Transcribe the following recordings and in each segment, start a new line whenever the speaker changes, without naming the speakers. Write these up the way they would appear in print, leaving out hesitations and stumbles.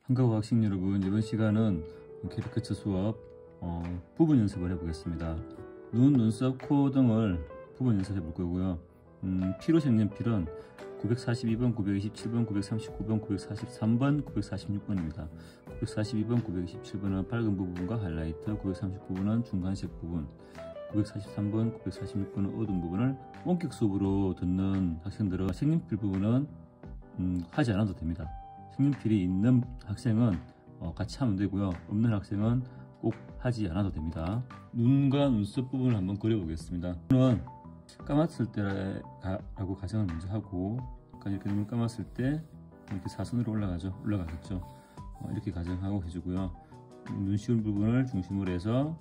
한국어 학생 여러분, 이번 시간은 캐리커처 수업 부분 연습을 해보겠습니다. 눈, 눈썹, 코 등을 부분 연습해 볼 거고요. 필요 색연필은 942번, 927번, 939번, 943번, 946번입니다. 942번, 927번은 밝은 부분과 하이라이트, 939번은 중간색 부분, 943번, 946번은 어두운 부분을 원격 수업으로 듣는 학생들은 색연필 부분은 하지 않아도 됩니다. 색연필이 있는 학생은 같이 하면 되고요. 없는 학생은 꼭 하지 않아도 됩니다. 눈과 눈썹 부분을 한번 그려보겠습니다. 눈은 감았을 때라고 가정을 먼저 하고, 이렇게 눈을 감았을 때 이렇게 사선으로 올라가겠죠. 이렇게 가정하고 해주고요. 눈시울 부분을 중심으로 해서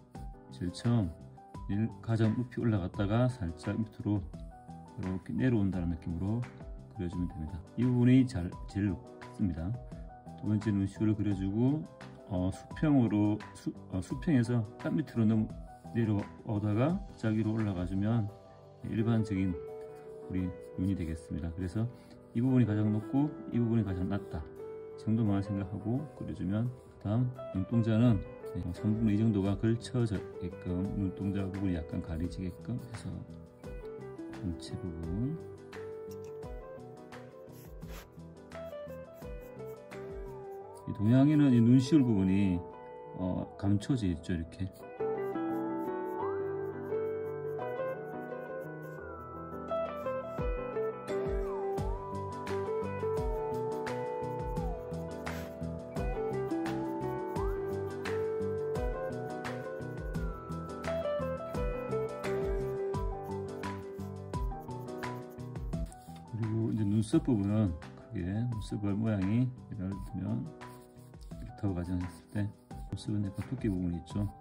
제일 처음 가장 높이 올라갔다가 살짝 밑으로 이렇게 내려온다는 느낌으로 그려주면 됩니다. 이 부분이 제일 높습니다. 두 번째 눈시울을 그려주고 수평에서 딱 밑으로 내려오다가 짝 위로 올라가주면 일반적인 우리 눈이 되겠습니다. 그래서 이 부분이 가장 높고 이 부분이 가장 낮다 정도만 생각하고 그려주면, 그 다음 눈동자는 3분의 2 정도가 걸쳐지게끔, 눈동자 부분이 약간 가려지게끔 해서 전체 부분, 이 동양인은 이 눈시울 부분이 감춰져 있죠. 이렇게 그리고 이제 눈썹 부분은 크게 눈썹 모양이 예를 들면 이렇다고 가정했을 때 눈썹은 약간 두께 부분이 있죠.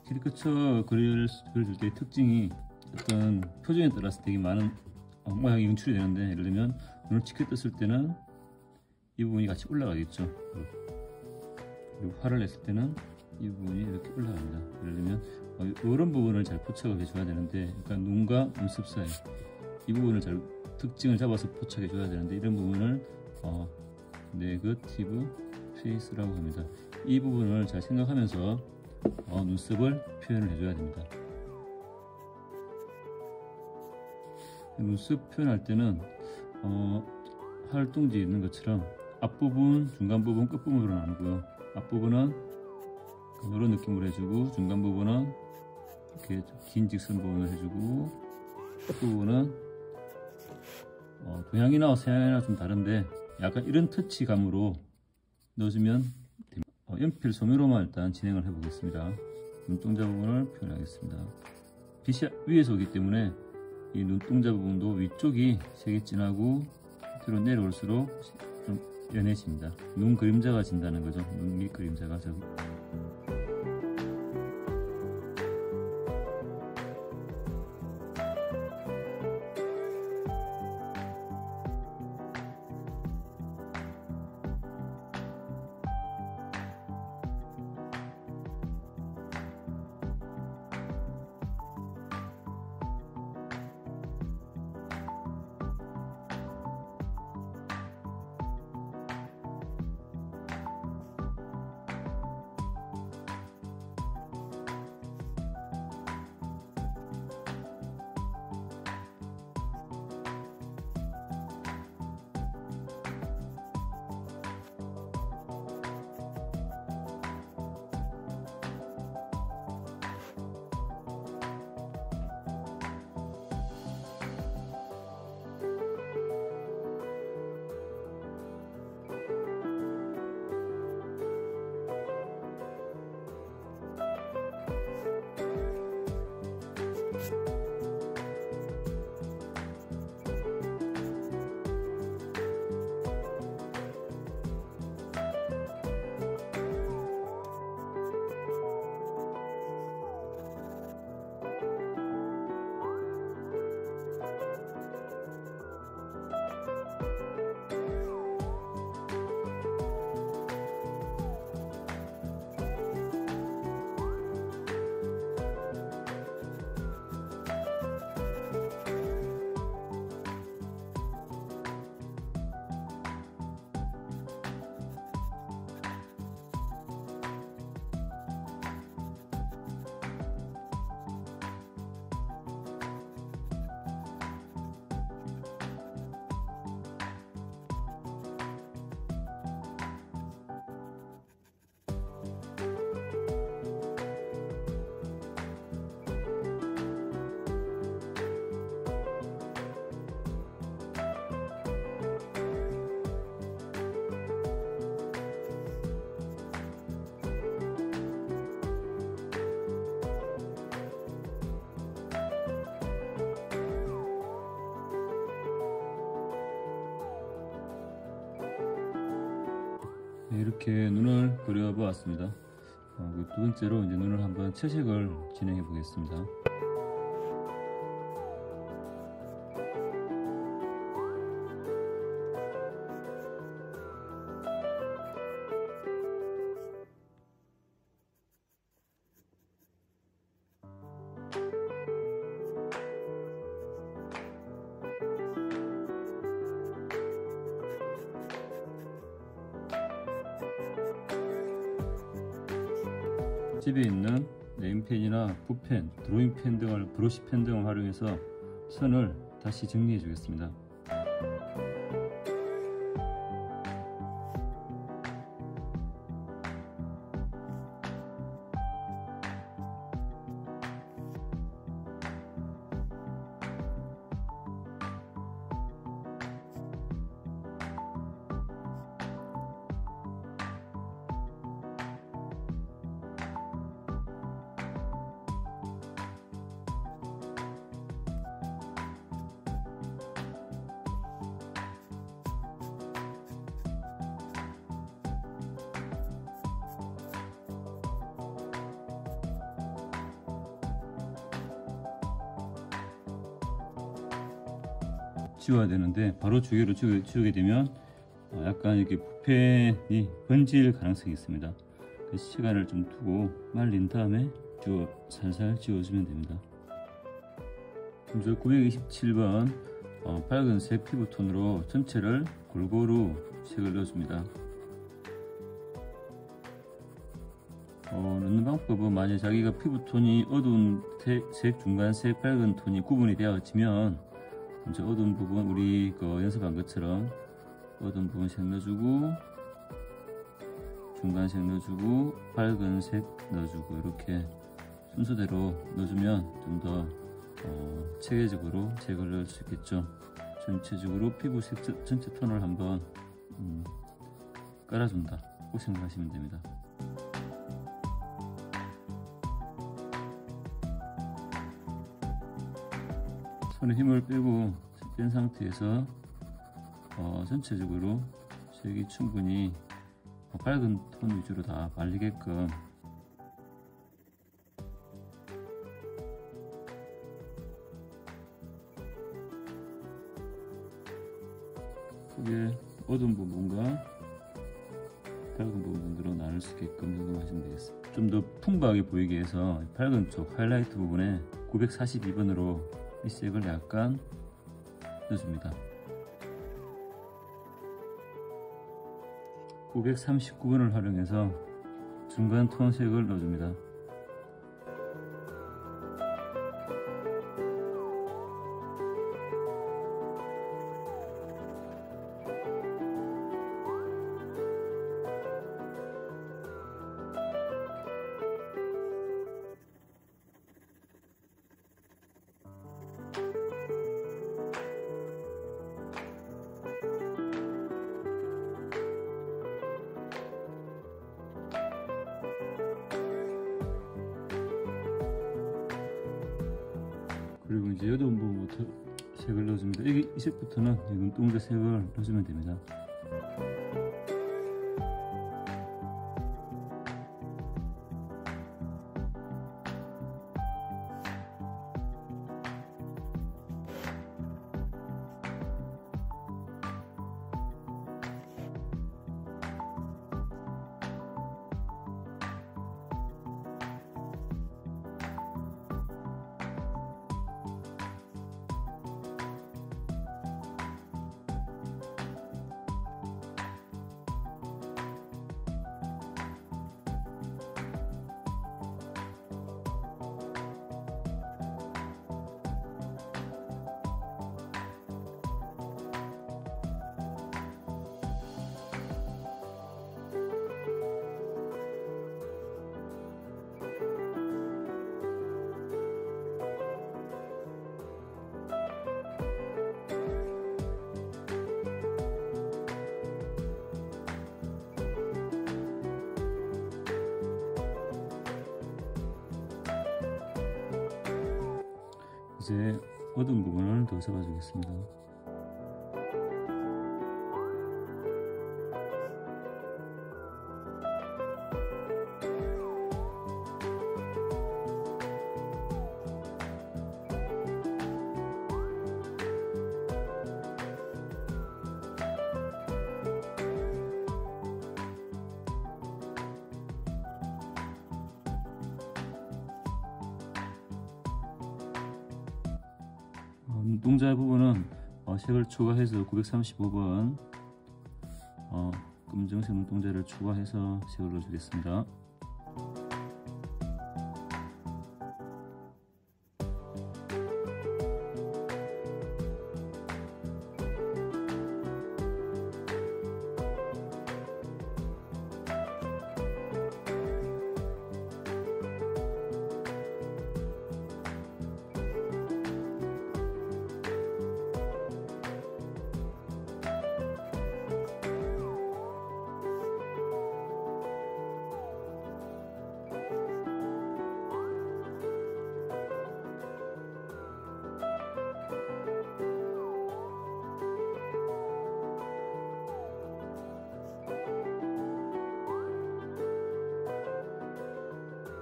캐리커처 그려줄 때의 특징이 어떤 표정에 따라서 되게 많은 모양이 연출이 되는데, 예를 들면 눈을 치켜 떴을 때는 이 부분이 같이 올라가겠죠. 그리고 화를 냈을 때는 이 부분이 이렇게 올라갑니다. 예를 들면 이런 부분을 잘 포착을 해줘야 되는데, 그러니까 눈과 눈썹 사이 이 부분을 잘 특징을 잡아서 포착해 줘야 되는데, 이런 부분을 네거티브 페이스라고 합니다. 이 부분을 잘 생각하면서 눈썹을 표현을 해줘야 됩니다. 눈썹 표현할 때는 활동지 있는 것처럼 앞부분, 중간부분, 끝부분으로 나누고요. 앞부분은 이런 느낌으로 해주고, 중간부분은 이렇게 긴 직선 부분을 해주고, 끝부분은 동양이나 서양이나 좀 다른데 약간 이런 터치감으로 넣어주면 됩니다. 연필 소묘로만 일단 진행을 해보겠습니다. 눈동자 부분을 표현하겠습니다. 빛이 위에서 오기 때문에 이 눈동자 부분도 위쪽이 색이 진하고 밑으로 내려올수록 좀 연해집니다. 눈 그림자가 진다는 거죠. 눈 밑 그림자가 네, 이렇게 눈을 그려보았습니다. 두 번째로 이제 눈을 한번 채색을 진행해 보겠습니다. 집에 있는 네임펜이나 붓펜, 드로잉펜 등을 브러쉬펜 등을 활용해서 선을 다시 정리해 주겠습니다. 지워야 되는데 바로 주기로 지우게 되면 약간 이렇게 붓펜이 번질 가능성이 있습니다. 그 시간을 좀 두고 말린 다음에 살살 지워주면 됩니다. 저 927번 밝은색 피부톤으로 전체를 골고루 색을 넣어줍니다. 넣는 방법은 만약 자기가 피부톤이 어두운 색, 중간색, 밝은 톤이 구분이 되어지면 이제 어두운 부분 우리 연습한 것처럼 어두운 부분 색 넣어주고 중간색 넣어주고 밝은색 넣어주고 이렇게 순서대로 넣어주면 좀 더 체계적으로 색을 넣을 수 있겠죠. 전체적으로 피부색 전체 톤을 한번 깔아준다 꼭 생각하시면 됩니다. 손에 힘을 뺀 상태에서 전체적으로 색이 충분히 밝은 톤 위주로 다 발리게끔 크게 어두운 부분과 밝은 부분으로 나눌 수 있게끔 적용하시면 되겠습니다. 좀 더 풍부하게 보이게 해서 밝은 쪽 하이라이트 부분에 942번으로 이 색을 약간 넣어줍니다. 939번을 활용해서 중간 톤 색을 넣어줍니다. 그리고 이제 어두운 부분부터 색을 넣어줍니다. 이 색부터는 눈동자 색을 넣어주면 됩니다. 이제 어두운 부분을 더 잡아주겠습니다. 눈동자 부분은 색을 추가해서 935번 검정색 눈동자를 추가해서 색을 넣어주겠습니다.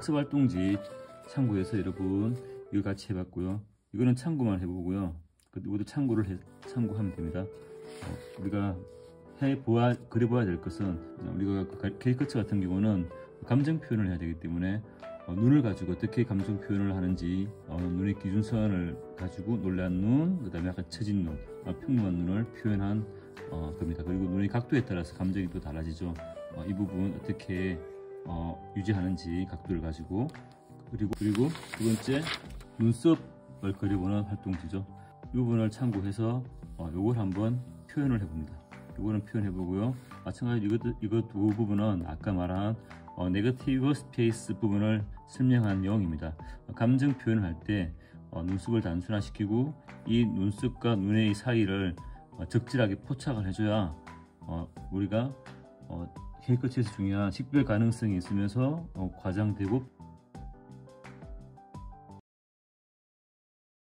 학습 활동지 참고해서 여러분 이거 같이 해봤고요. 이거는 참고만 해보고요. 이것도 참고하면 됩니다. 우리가 그려봐야 될 것은 우리가 캐리커처 같은 경우는 감정 표현을 해야 되기 때문에 눈을 가지고 어떻게 감정 표현을 하는지 눈의 기준선을 가지고 놀란 눈, 그 다음에 약간 처진 눈, 평범한 눈을 표현한 겁니다. 그리고 눈의 각도에 따라서 감정이 또 달라지죠. 이 부분 어떻게 유지하는지 각도를 가지고 그리고 두 번째 눈썹을 그려보는 활동지죠. 이 부분을 참고해서 요걸 한번 표현을 해봅니다. 요거는 표현해보고요. 마찬가지로 이거 두 부분은 아까 말한 네거티브 스페이스 부분을 설명한 내용입니다. 감정 표현을 할 때 눈썹을 단순화시키고 이 눈썹과 눈의 사이를 적절하게 포착을 해줘야 우리가 캐리커처에서 중요한 식별 가능성이 있으면서 과장되고